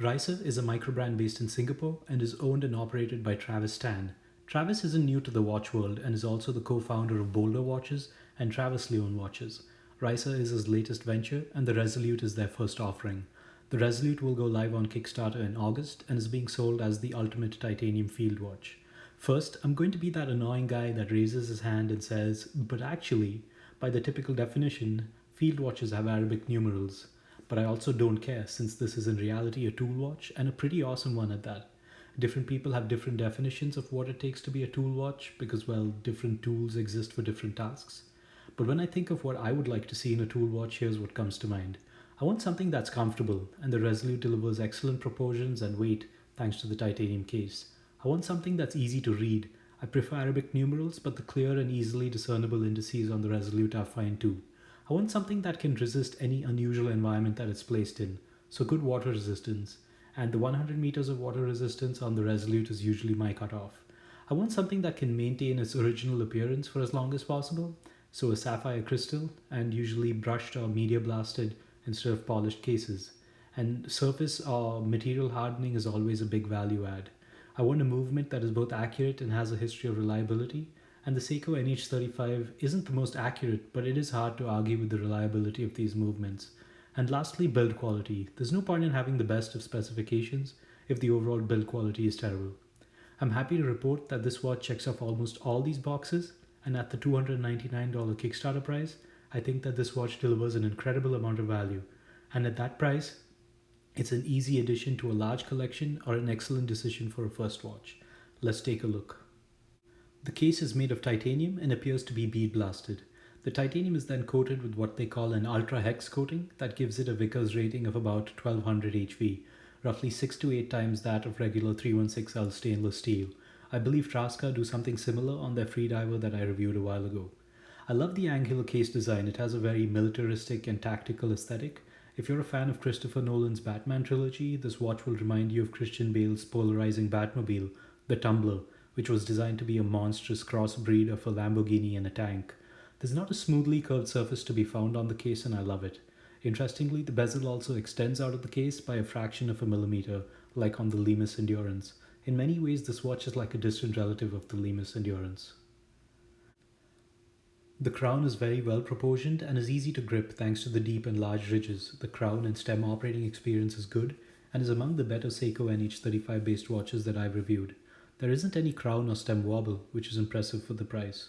Reise is a microbrand based in Singapore and is owned and operated by Travis Tan. Travis isn't new to the watch world and is also the co-founder of BOLDR watches and Travis Leon watches. Reise is his latest venture and the Resolute is their first offering. The Resolute will go live on Kickstarter in August and is being sold as the ultimate titanium field watch. First, I'm going to be that annoying guy that raises his hand and says, but actually, by the typical definition, field watches have Arabic numerals. But I also don't care since this is in reality a tool watch and a pretty awesome one at that. Different people have different definitions of what it takes to be a tool watch because, well, different tools exist for different tasks. But when I think of what I would like to see in a tool watch, here's what comes to mind. I want something that's comfortable, and the Resolute delivers excellent proportions and weight thanks to the titanium case. I want something that's easy to read. I prefer Arabic numerals, but the clear and easily discernible indices on the Resolute are fine too. I want something that can resist any unusual environment that it's placed in, so good water resistance, and the 100 meters of water resistance on the Resolute is usually my cutoff. I want something that can maintain its original appearance for as long as possible, so a sapphire crystal, and usually brushed or media blasted instead of polished cases. And surface or material hardening is always a big value add. I want a movement that is both accurate and has a history of reliability, and the Seiko NH35 isn't the most accurate, but it is hard to argue with the reliability of these movements. And lastly, build quality. There's no point in having the best of specifications if the overall build quality is terrible. I'm happy to report that this watch checks off almost all these boxes, and at the $299 Kickstarter price, I think that this watch delivers an incredible amount of value. And at that price, it's an easy addition to a large collection or an excellent decision for a first watch. Let's take a look. The case is made of titanium and appears to be bead blasted. The titanium is then coated with what they call an ultra hex coating that gives it a Vickers rating of about 1200 HV, roughly 6 to 8 times that of regular 316L stainless steel. I believe Traska do something similar on their freediver that I reviewed a while ago. I love the angular case design. It has a very militaristic and tactical aesthetic. If you're a fan of Christopher Nolan's Batman trilogy, this watch will remind you of Christian Bale's polarizing Batmobile, the Tumbler, which was designed to be a monstrous crossbreed of a Lamborghini and a tank. There's not a smoothly curved surface to be found on the case and I love it. Interestingly, the bezel also extends out of the case by a fraction of a millimeter, like on the Lume Endurance. In many ways, this watch is like a distant relative of the Lume Endurance. The crown is very well proportioned and is easy to grip thanks to the deep and large ridges. The crown and stem operating experience is good and is among the better Seiko NH35 based watches that I've reviewed. There isn't any crown or stem wobble, which is impressive for the price.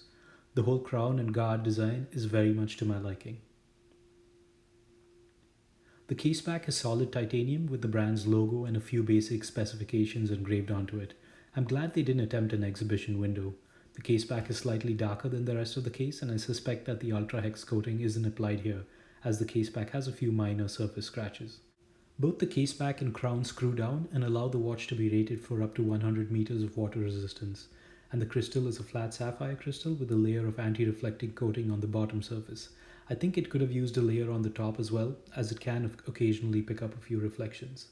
The whole crown and guard design is very much to my liking. The case back is solid titanium with the brand's logo and a few basic specifications engraved onto it. I'm glad they didn't attempt an exhibition window. The case back is slightly darker than the rest of the case, and I suspect that the Ultra Hex coating isn't applied here, as the case back has a few minor surface scratches. Both the case back and crown screw down and allow the watch to be rated for up to 100 meters of water resistance, and the crystal is a flat sapphire crystal with a layer of anti-reflecting coating on the bottom surface. I think it could have used a layer on the top as well, as it can occasionally pick up a few reflections.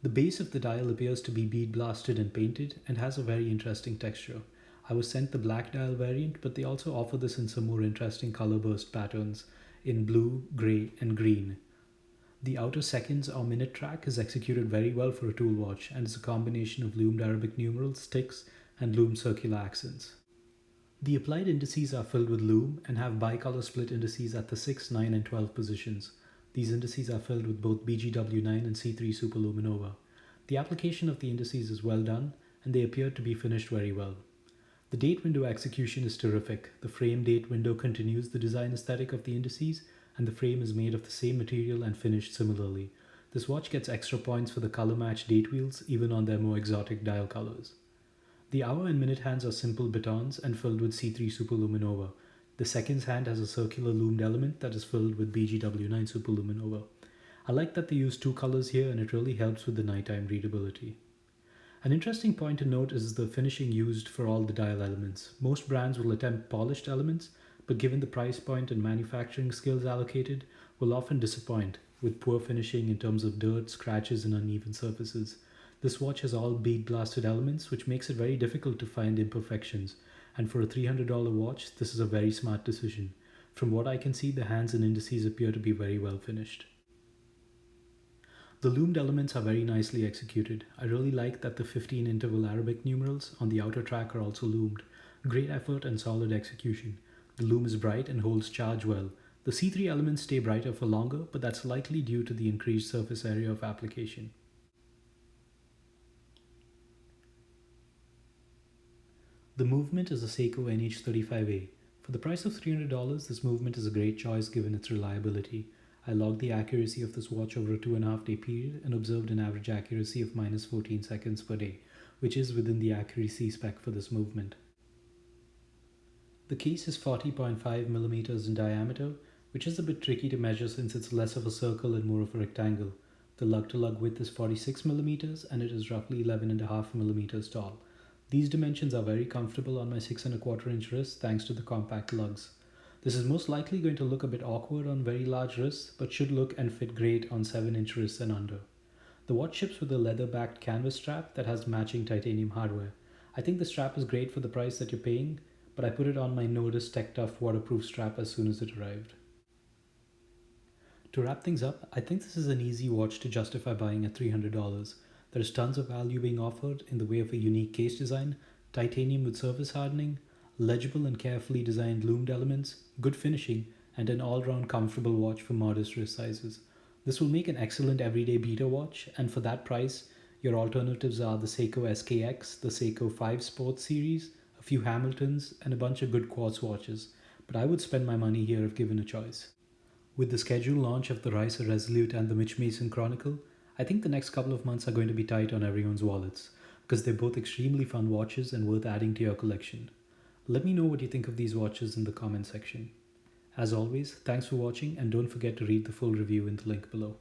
The base of the dial appears to be bead blasted and painted and has a very interesting texture. I was sent the black dial variant, but they also offer this in some more interesting color burst patterns in blue, grey and green. The outer seconds or minute track is executed very well for a tool watch and is a combination of loomed Arabic numerals, sticks and loomed circular accents. The applied indices are filled with lume and have bicolor split indices at the 6, 9 and 12 positions. These indices are filled with both BGW9 and C3 Superluminova. The application of the indices is well done and they appear to be finished very well. The date window execution is terrific. The frame date window continues the design aesthetic of the indices and the frame is made of the same material and finished similarly. This watch gets extra points for the color match date wheels even on their more exotic dial colors. The hour and minute hands are simple batons and filled with C3 Superluminova. The seconds hand has a circular loomed element that is filled with BGW9 Superluminova. I like that they use two colors here and it really helps with the nighttime readability. An interesting point to note is the finishing used for all the dial elements. Most brands will attempt polished elements, but given the price point and manufacturing skills allocated, will often disappoint with poor finishing in terms of dirt, scratches and uneven surfaces. This watch has all bead blasted elements, which makes it very difficult to find imperfections, and for a $300 watch, this is a very smart decision. From what I can see, the hands and indices appear to be very well finished. The loomed elements are very nicely executed. I really like that the 15 interval Arabic numerals on the outer track are also loomed. Great effort and solid execution. The loom is bright and holds charge well. The C3 elements stay brighter for longer, but that's likely due to the increased surface area of application. The movement is a Seiko NH35A. For the price of $300, this movement is a great choice given its reliability. I logged the accuracy of this watch over a 2.5-day period and observed an average accuracy of minus 14 seconds per day, which is within the accuracy spec for this movement. The case is 40.5 millimeters in diameter, which is a bit tricky to measure since it's less of a circle and more of a rectangle. The lug-to-lug width is 46 millimeters and it is roughly 11.5 millimeters tall. These dimensions are very comfortable on my 6.25 inch wrist thanks to the compact lugs. This is most likely going to look a bit awkward on very large wrists, but should look and fit great on 7-inch wrists and under. The watch ships with a leather-backed canvas strap that has matching titanium hardware. I think the strap is great for the price that you're paying, but I put it on my Nodus Tech Tough waterproof strap as soon as it arrived. To wrap things up, I think this is an easy watch to justify buying at $300. There's tons of value being offered in the way of a unique case design, titanium with surface hardening, legible and carefully designed loomed elements, good finishing, and an all-round comfortable watch for modest wrist sizes. This will make an excellent everyday beater watch, and for that price, your alternatives are the Seiko SKX, the Seiko 5 Sports series, a few Hamiltons, and a bunch of good quartz watches, but I would spend my money here if given a choice. With the scheduled launch of the Reise Resolute and the Mitch Mason Chronicle, I think the next couple of months are going to be tight on everyone's wallets, because they're both extremely fun watches and worth adding to your collection. Let me know what you think of these watches in the comment section. As always, thanks for watching and don't forget to read the full review in the link below.